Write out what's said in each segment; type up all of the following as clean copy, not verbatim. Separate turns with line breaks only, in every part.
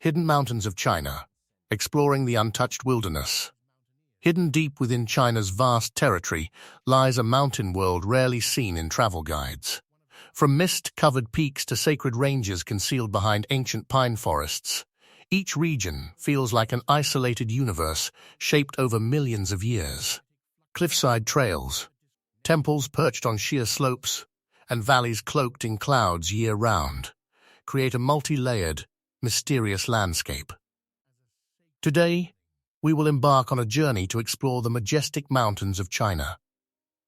Hidden Mountains of China, exploring the untouched wilderness. Hidden deep within China's vast territory lies a mountain world rarely seen in travel guides. From mist-covered peaks to sacred ranges concealed behind ancient pine forests, each region feels like an isolated universe shaped over millions of years. Cliffside trails, temples perched on sheer slopes, and valleys cloaked in clouds year-round create a multi-layered, mysterious landscape. Today, we will embark on a journey to explore the majestic mountains of China,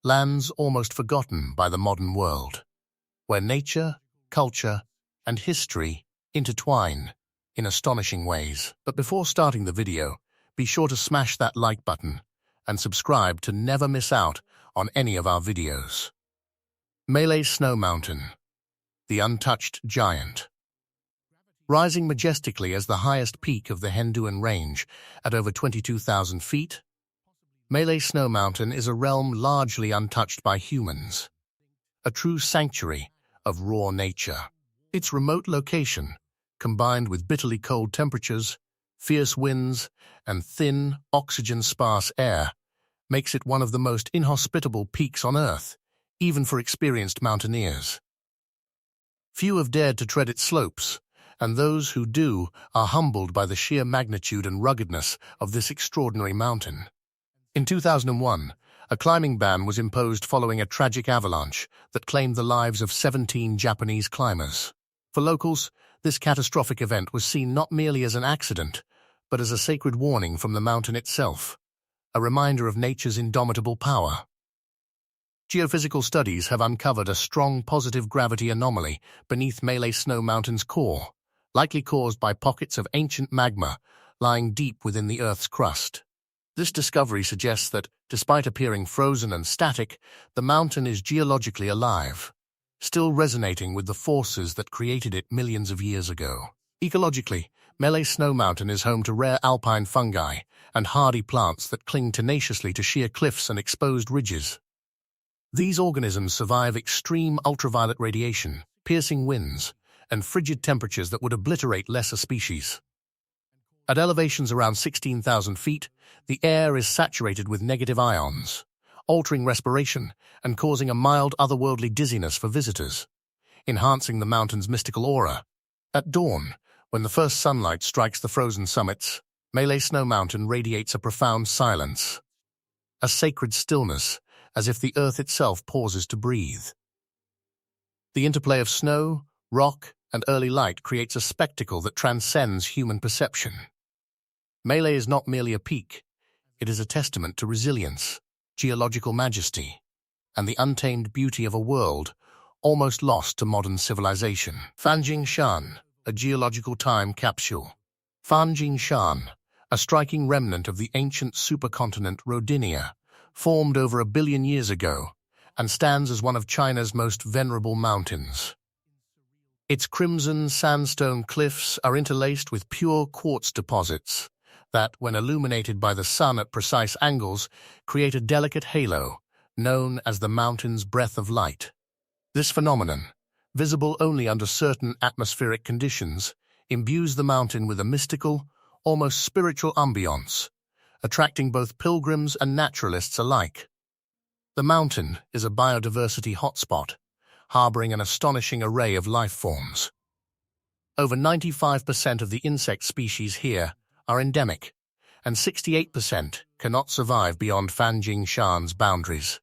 lands almost forgotten by the modern world, where nature, culture, and history intertwine in astonishing ways. But before starting the video, be sure to smash that like button and subscribe to never miss out on any of our videos. Malay Snow Mountain, the untouched giant. Rising majestically as the highest peak of the Henduan Range at over 22,000 feet, Malay Snow Mountain is a realm largely untouched by humans, a true sanctuary of raw nature. Its remote location, combined with bitterly cold temperatures, fierce winds, and thin, oxygen-sparse air, makes it one of the most inhospitable peaks on Earth, even for experienced mountaineers. Few have dared to tread its slopes, and those who do are humbled by the sheer magnitude and ruggedness of this extraordinary mountain. In 2001, a climbing ban was imposed following a tragic avalanche that claimed the lives of 17 Japanese climbers. For locals, this catastrophic event was seen not merely as an accident, but as a sacred warning from the mountain itself, a reminder of nature's indomitable power. Geophysical studies have uncovered a strong positive gravity anomaly beneath Malay Snow Mountain's core, likely caused by pockets of ancient magma lying deep within the Earth's crust. This discovery suggests that, despite appearing frozen and static, the mountain is geologically alive, still resonating with the forces that created it millions of years ago. Ecologically, Malay Snow Mountain is home to rare alpine fungi and hardy plants that cling tenaciously to sheer cliffs and exposed ridges. These organisms survive extreme ultraviolet radiation, piercing winds, and frigid temperatures that would obliterate lesser species. At elevations around 16,000 feet, the air is saturated with negative ions, altering respiration and causing a mild otherworldly dizziness for visitors, enhancing the mountain's mystical aura. At dawn, when the first sunlight strikes the frozen summits, Malay Snow Mountain radiates a profound silence, a sacred stillness, as if the earth itself pauses to breathe. The interplay of snow, rock, and early light creates a spectacle that transcends human perception. Malay is not merely a peak, it is a testament to resilience, geological majesty, and the untamed beauty of a world almost lost to modern civilization. Fanjing Shan, a geological time capsule. Fanjing Shan, a striking remnant of the ancient supercontinent Rodinia, formed over 1 billion years ago, and stands as one of China's most venerable mountains. Its crimson sandstone cliffs are interlaced with pure quartz deposits that, when illuminated by the sun at precise angles, create a delicate halo, known as the mountain's breath of light. This phenomenon, visible only under certain atmospheric conditions, imbues the mountain with a mystical, almost spiritual ambiance, attracting both pilgrims and naturalists alike. The mountain is a biodiversity hotspot, harboring an astonishing array of life forms. Over 95% of the insect species here are endemic, and 68% cannot survive beyond Fanjing Shan's boundaries.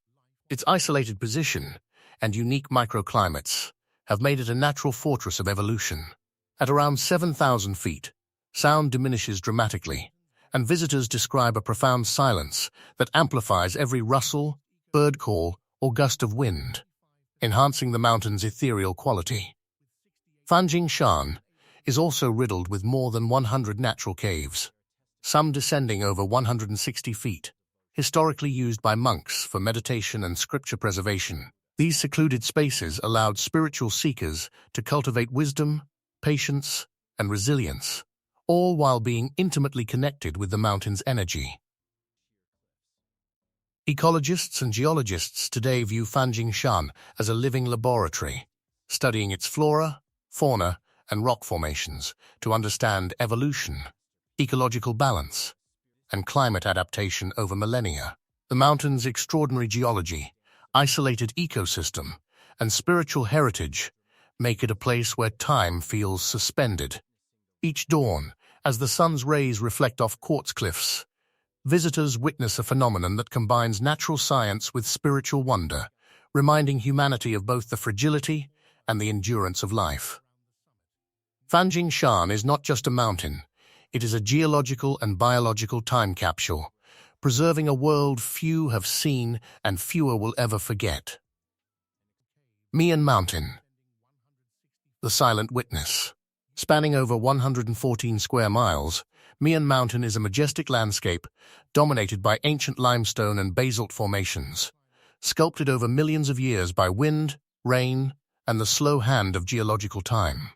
Its isolated position and unique microclimates have made it a natural fortress of evolution. At around 7,000 feet, sound diminishes dramatically, and visitors describe a profound silence that amplifies every rustle, bird call, or gust of wind, enhancing the mountain's ethereal quality. Fanjing Shan is also riddled with more than 100 natural caves, some descending over 160 feet, historically used by monks for meditation and scripture preservation. These secluded spaces allowed spiritual seekers to cultivate wisdom, patience, and resilience, all while being intimately connected with the mountain's energy. Ecologists and geologists today view Fanjing Shan as a living laboratory, studying its flora, fauna, and rock formations to understand evolution, ecological balance, and climate adaptation over millennia. The mountain's extraordinary geology, isolated ecosystem, and spiritual heritage make it a place where time feels suspended. Each dawn, as the sun's rays reflect off quartz cliffs, visitors witness a phenomenon that combines natural science with spiritual wonder, reminding humanity of both the fragility and the endurance of life. Fanjing Shan is not just a mountain, it is a geological and biological time capsule, preserving a world few have seen and fewer will ever forget. Mian Mountain, the silent witness. Spanning over 114 square miles, Mian Mountain is a majestic landscape dominated by ancient limestone and basalt formations, sculpted over millions of years by wind, rain, and the slow hand of geological time.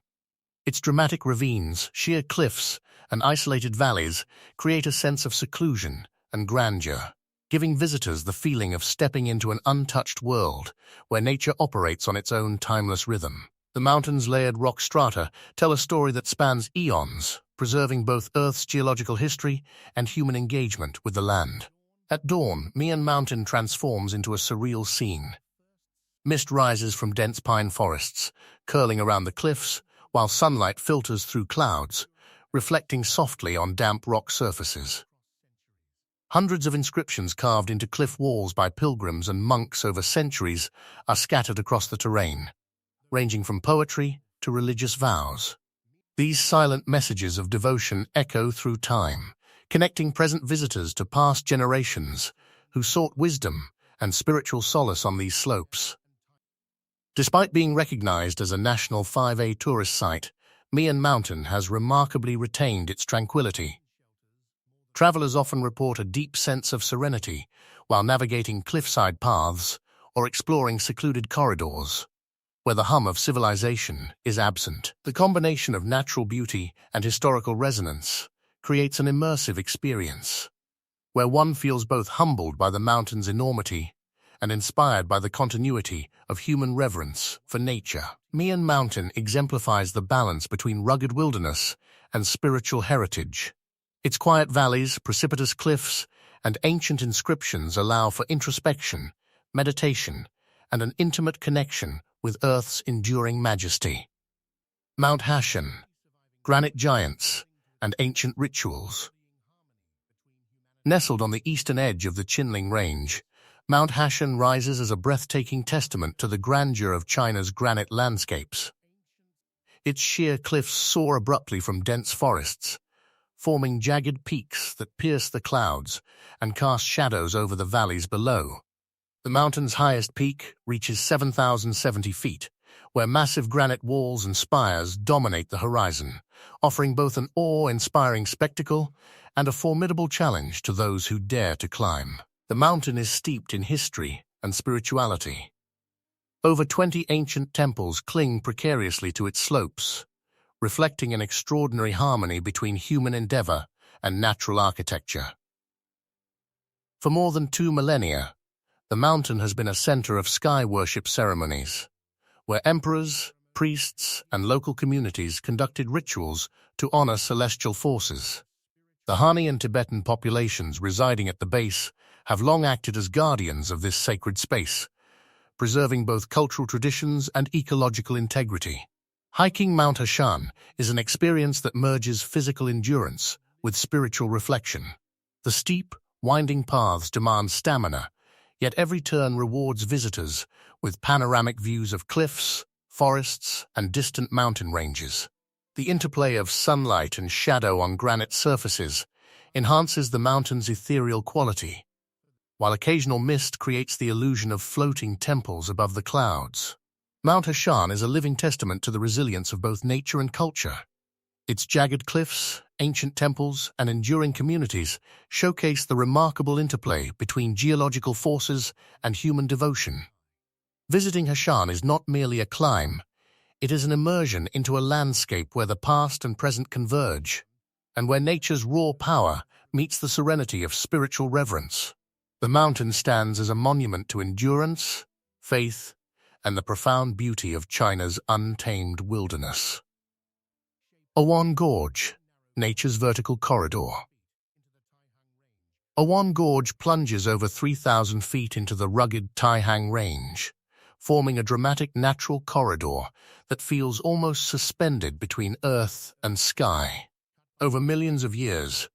Its dramatic ravines, sheer cliffs, and isolated valleys create a sense of seclusion and grandeur, giving visitors the feeling of stepping into an untouched world where nature operates on its own timeless rhythm. The mountain's layered rock strata tell a story that spans eons, preserving both Earth's geological history and human engagement with the land. At dawn, Mian Mountain transforms into a surreal scene. Mist rises from dense pine forests, curling around the cliffs, while sunlight filters through clouds, reflecting softly on damp rock surfaces. Hundreds of inscriptions carved into cliff walls by pilgrims and monks over centuries are scattered across the terrain, ranging from poetry to religious vows. These silent messages of devotion echo through time, connecting present visitors to past generations who sought wisdom and spiritual solace on these slopes. Despite being recognized as a National 5A tourist site, Mian Mountain has remarkably retained its tranquility. Travelers often report a deep sense of serenity while navigating cliffside paths or exploring secluded corridors, where the hum of civilization is absent. The combination of natural beauty and historical resonance creates an immersive experience, where one feels both humbled by the mountain's enormity and inspired by the continuity of human reverence for nature. Mian Mountain exemplifies the balance between rugged wilderness and spiritual heritage. Its quiet valleys, precipitous cliffs, and ancient inscriptions allow for introspection, meditation, and an intimate connection with Earth's enduring majesty. Mount Hashan, granite giants, and ancient rituals. Nestled on the eastern edge of the Qinling Range, Mount Hashan rises as a breathtaking testament to the grandeur of China's granite landscapes. Its sheer cliffs soar abruptly from dense forests, forming jagged peaks that pierce the clouds and cast shadows over the valleys below. The mountain's highest peak reaches 7,070 feet, where massive granite walls and spires dominate the horizon, offering both an awe-inspiring spectacle and a formidable challenge to those who dare to climb. The mountain is steeped in history and spirituality. Over 20 ancient temples cling precariously to its slopes, reflecting an extraordinary harmony between human endeavor and natural architecture. For more than 2 millennia, the mountain has been a center of sky worship ceremonies, where emperors, priests, and local communities conducted rituals to honor celestial forces. The Hani and Tibetan populations residing at the base have long acted as guardians of this sacred space, preserving both cultural traditions and ecological integrity. Hiking Mount Hashan is an experience that merges physical endurance with spiritual reflection. The steep, winding paths demand stamina, yet every turn rewards visitors with panoramic views of cliffs, forests, and distant mountain ranges. The interplay of sunlight and shadow on granite surfaces enhances the mountain's ethereal quality, while occasional mist creates the illusion of floating temples above the clouds. Mount Hashan is a living testament to the resilience of both nature and culture. Its jagged cliffs, ancient temples, and enduring communities showcase the remarkable interplay between geological forces and human devotion. Visiting Hashan is not merely a climb, it is an immersion into a landscape where the past and present converge, and where nature's raw power meets the serenity of spiritual reverence. The mountain stands as a monument to endurance, faith, and the profound beauty of China's untamed wilderness. Awan Gorge, nature's vertical corridor. Awan Gorge plunges over 3,000 feet into the rugged Taihang Range, forming a dramatic natural corridor that feels almost suspended between earth and sky. Over millions of years,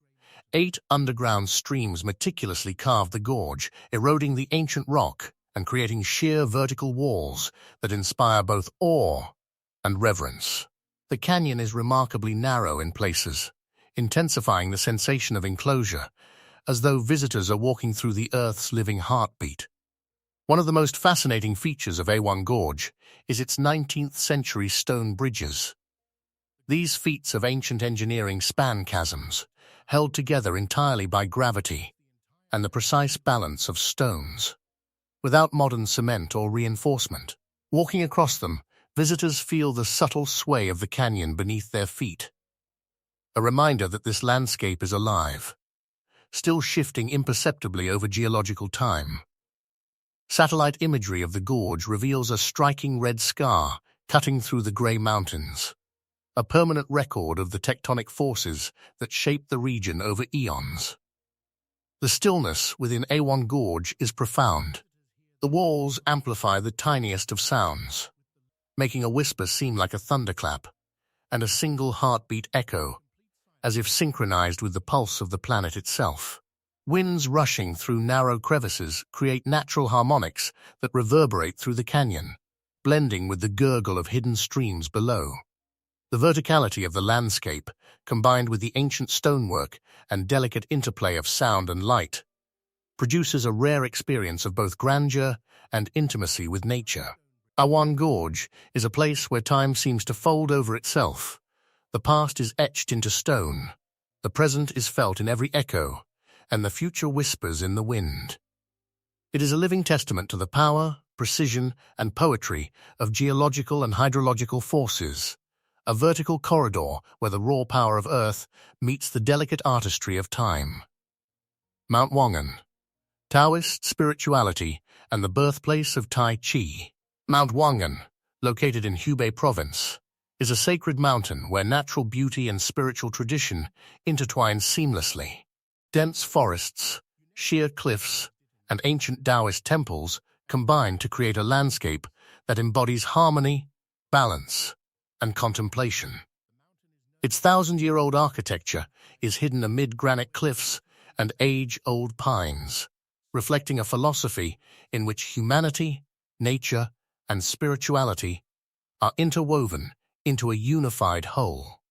8 underground streams meticulously carved the gorge, eroding the ancient rock and creating sheer vertical walls that inspire both awe and reverence. The canyon is remarkably narrow in places, intensifying the sensation of enclosure, as though visitors are walking through the Earth's living heartbeat. One of the most fascinating features of Awan Gorge is its 19th-century stone bridges. These feats of ancient engineering span chasms, held together entirely by gravity and the precise balance of stones. Without modern cement or reinforcement, walking across them, visitors feel the subtle sway of the canyon beneath their feet. A reminder that this landscape is alive, still shifting imperceptibly over geological time. Satellite imagery of the gorge reveals a striking red scar cutting through the grey mountains, a permanent record of the tectonic forces that shape the region over eons. The stillness within Awan Gorge is profound. The walls amplify the tiniest of sounds, making a whisper seem like a thunderclap, and a single heartbeat echo, as if synchronized with the pulse of the planet itself. Winds rushing through narrow crevices create natural harmonics that reverberate through the canyon, blending with the gurgle of hidden streams below. The verticality of the landscape, combined with the ancient stonework and delicate interplay of sound and light, produces a rare experience of both grandeur and intimacy with nature. Awan Gorge is a place where time seems to fold over itself. The past is etched into stone, the present is felt in every echo, and the future whispers in the wind. It is a living testament to the power, precision, and poetry of geological and hydrological forces, a vertical corridor where the raw power of Earth meets the delicate artistry of time. Mount Wangan, Taoist spirituality and the birthplace of Tai Chi. Mount Wangan, located in Hubei Province, is a sacred mountain where natural beauty and spiritual tradition intertwine seamlessly. Dense forests, sheer cliffs, and ancient Taoist temples combine to create a landscape that embodies harmony, balance, and contemplation. Its 1,000-year-old architecture is hidden amid granite cliffs and age-old pines, reflecting a philosophy in which humanity, nature, and spirituality are interwoven into a unified whole.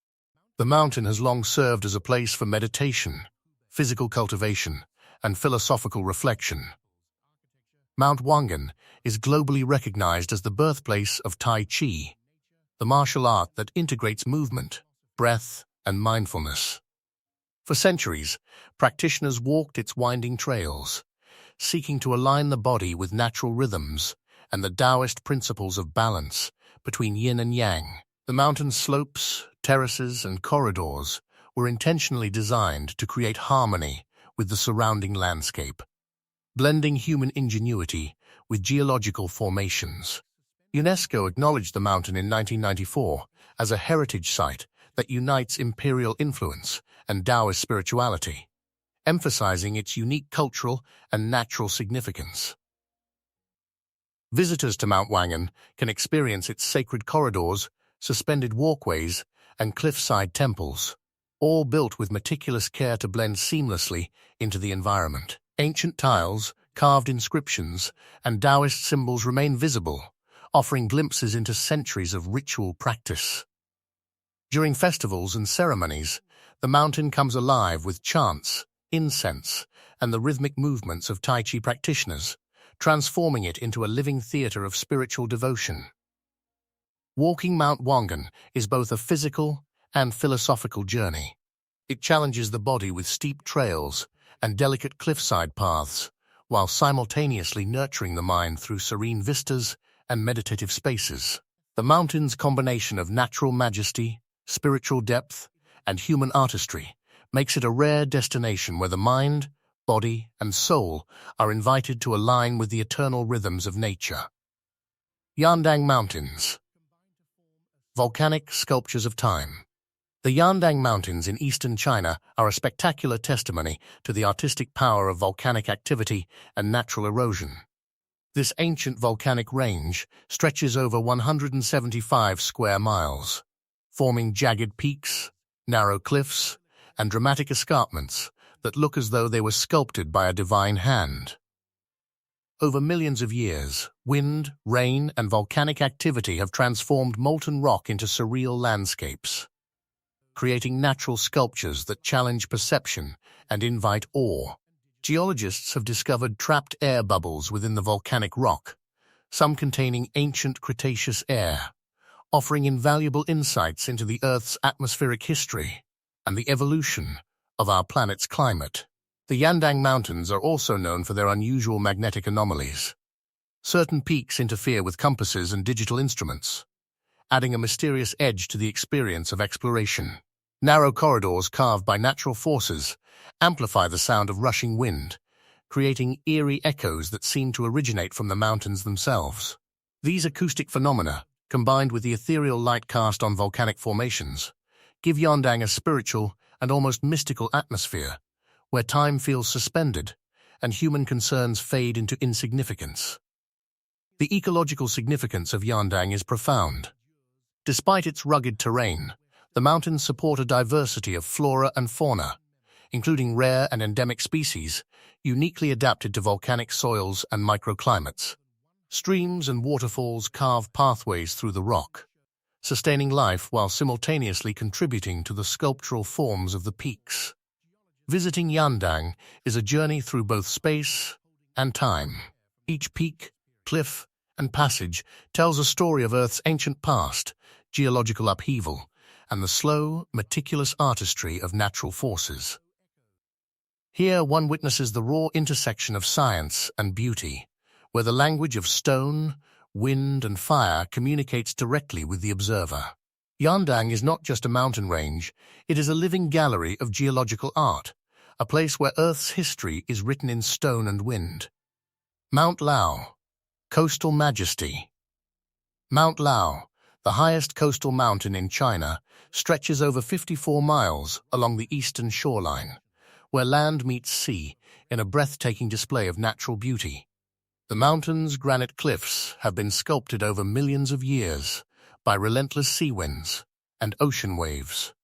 The mountain has long served as a place for meditation, physical cultivation, and philosophical reflection. Mount Wangan is globally recognized as the birthplace of Tai Chi, the martial art that integrates movement, breath, and mindfulness. For centuries, practitioners walked its winding trails, seeking to align the body with natural rhythms and the Taoist principles of balance between yin and yang. The mountain's slopes, terraces, and corridors were intentionally designed to create harmony with the surrounding landscape, blending human ingenuity with geological formations. UNESCO acknowledged the mountain in 1994 as a heritage site that unites imperial influence and Taoist spirituality, emphasizing its unique cultural and natural significance. Visitors to Mount Wangan can experience its sacred corridors, suspended walkways, and cliffside temples, all built with meticulous care to blend seamlessly into the environment. Ancient tiles, carved inscriptions, and Taoist symbols remain visible, offering glimpses into centuries of ritual practice. During festivals and ceremonies, the mountain comes alive with chants, incense, and the rhythmic movements of Tai Chi practitioners, transforming it into a living theater of spiritual devotion. Walking Mount Wangan is both a physical and philosophical journey. It challenges the body with steep trails and delicate cliffside paths, while simultaneously nurturing the mind through serene vistas and meditative spaces. The mountain's combination of natural majesty, spiritual depth, and human artistry makes it a rare destination where the mind, body, and soul are invited to align with the eternal rhythms of nature. Yandang Mountains. Volcanic sculptures of time. The Yandang Mountains in eastern China are a spectacular testimony to the artistic power of volcanic activity and natural erosion. This ancient volcanic range stretches over 175 square miles, forming jagged peaks, narrow cliffs, and dramatic escarpments that look as though they were sculpted by a divine hand. Over millions of years, wind, rain, and volcanic activity have transformed molten rock into surreal landscapes, creating natural sculptures that challenge perception and invite awe. Geologists have discovered trapped air bubbles within the volcanic rock, some containing ancient Cretaceous air, offering invaluable insights into the Earth's atmospheric history and the evolution of our planet's climate. The Yandang Mountains are also known for their unusual magnetic anomalies. Certain peaks interfere with compasses and digital instruments, adding a mysterious edge to the experience of exploration. Narrow corridors carved by natural forces amplify the sound of rushing wind, creating eerie echoes that seem to originate from the mountains themselves. These acoustic phenomena, combined with the ethereal light cast on volcanic formations, give Yandang a spiritual and almost mystical atmosphere, where time feels suspended and human concerns fade into insignificance. The ecological significance of Yandang is profound. Despite its rugged terrain, the mountains support a diversity of flora and fauna, including rare and endemic species uniquely adapted to volcanic soils and microclimates. Streams and waterfalls carve pathways through the rock, sustaining life while simultaneously contributing to the sculptural forms of the peaks. Visiting Yandang is a journey through both space and time. Each peak, cliff, and passage tells a story of Earth's ancient past, geological upheaval, and the slow, meticulous artistry of natural forces. Here one witnesses the raw intersection of science and beauty, where the language of stone, wind, and fire communicates directly with the observer. Yandang is not just a mountain range, it is a living gallery of geological art, a place where Earth's history is written in stone and wind. Mount Lao, Coastal Majesty. Mount Lao, the highest coastal mountain in China, stretches over 54 miles along the eastern shoreline, where land meets sea in a breathtaking display of natural beauty. The mountain's granite cliffs have been sculpted over millions of years by relentless sea winds and ocean waves,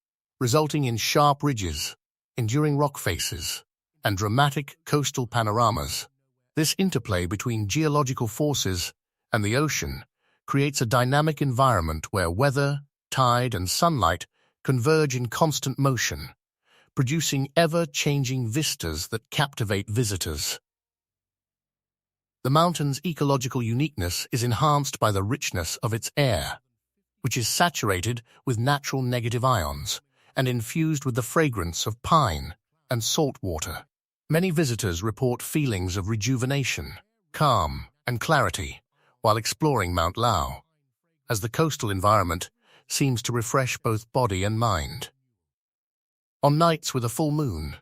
resulting in sharp ridges, enduring rock faces, and dramatic coastal panoramas. This interplay between geological forces and the ocean creates a dynamic environment where weather, tide, and sunlight converge in constant motion, producing ever-changing vistas that captivate visitors. The mountain's ecological uniqueness is enhanced by the richness of its air, which is saturated with natural negative ions and infused with the fragrance of pine and salt water. Many visitors report feelings of rejuvenation, calm, and clarity while exploring Mount Lao, as the coastal environment seems to refresh both body and mind. On nights with a full moon,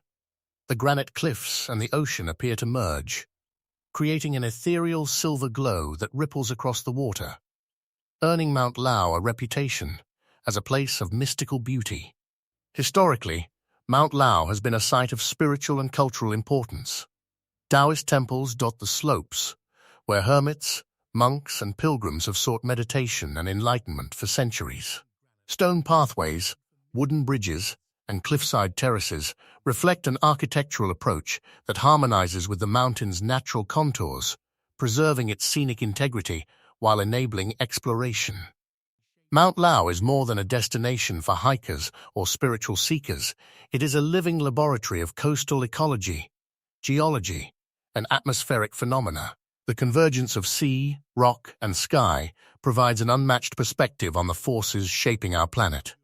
the granite cliffs and the ocean appear to merge, creating an ethereal silver glow that ripples across the water, earning Mount Lao a reputation as a place of mystical beauty. Historically, Mount Lao has been a site of spiritual and cultural importance. Taoist temples dot the slopes, where hermits, monks, and pilgrims have sought meditation and enlightenment for centuries. Stone pathways, wooden bridges, and cliffside terraces reflect an architectural approach that harmonizes with the mountain's natural contours, preserving its scenic integrity while enabling exploration. Mount Lao is more than a destination for hikers or spiritual seekers. It is a living laboratory of coastal ecology, geology, and atmospheric phenomena. The convergence of sea, rock, and sky provides an unmatched perspective on the forces shaping our planet.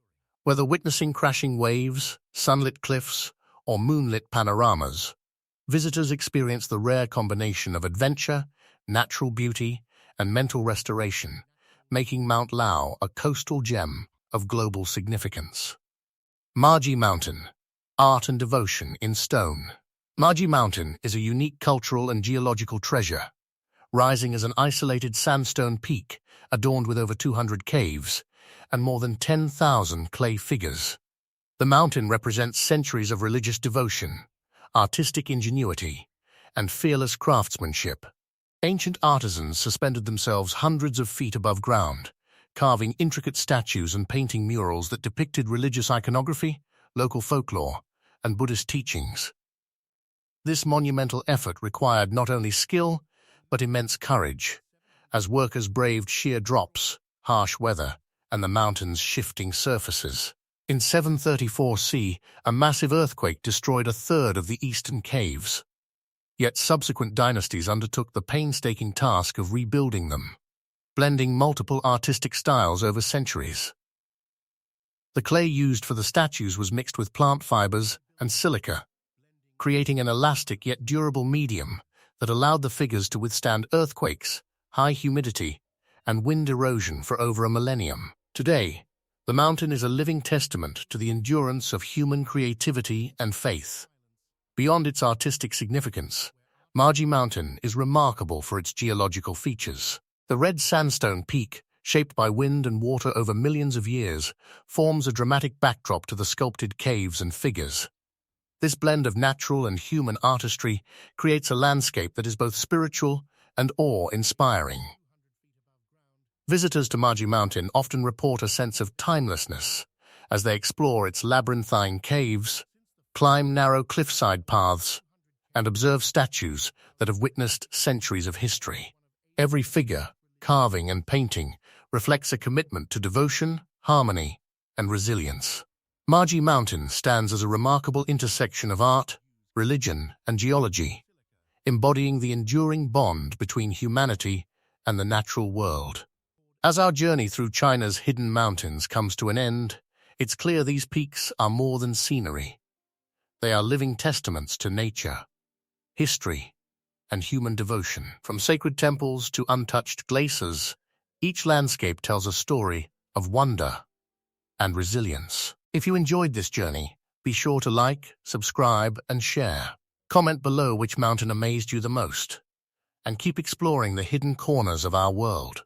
Whether witnessing crashing waves, sunlit cliffs, or moonlit panoramas, visitors experience the rare combination of adventure, natural beauty, and mental restoration, making Mount Lao a coastal gem of global significance. Maji Mountain, Art and Devotion in Stone. Maji Mountain is a unique cultural and geological treasure, rising as an isolated sandstone peak adorned with over 200 caves and more than 10,000 clay figures. The mountain represents centuries of religious devotion, artistic ingenuity, and fearless craftsmanship. Ancient artisans suspended themselves hundreds of feet above ground, carving intricate statues and painting murals that depicted religious iconography, local folklore, and Buddhist teachings. This monumental effort required not only skill, but immense courage, as workers braved sheer drops, harsh weather, and the mountain's shifting surfaces. In 734 C, a massive earthquake destroyed a third of the eastern caves. Yet subsequent dynasties undertook the painstaking task of rebuilding them, blending multiple artistic styles over centuries. The clay used for the statues was mixed with plant fibers and silica, creating an elastic yet durable medium that allowed the figures to withstand earthquakes, high humidity, and wind erosion for over a millennium. Today, the mountain is a living testament to the endurance of human creativity and faith. Beyond its artistic significance, Marji Mountain is remarkable for its geological features. The red sandstone peak, shaped by wind and water over millions of years, forms a dramatic backdrop to the sculpted caves and figures. This blend of natural and human artistry creates a landscape that is both spiritual and awe-inspiring. Visitors to Marji Mountain often report a sense of timelessness as they explore its labyrinthine caves, climb narrow cliffside paths, and observe statues that have witnessed centuries of history. Every figure, carving, and painting reflects a commitment to devotion, harmony, and resilience. Marji Mountain stands as a remarkable intersection of art, religion, and geology, embodying the enduring bond between humanity and the natural world. As our journey through China's hidden mountains comes to an end, it's clear these peaks are more than scenery. They are living testaments to nature, history, and human devotion. From sacred temples to untouched glaciers, each landscape tells a story of wonder and resilience. If you enjoyed this journey, be sure to like, subscribe, and share. Comment below which mountain amazed you the most, and keep exploring the hidden corners of our world.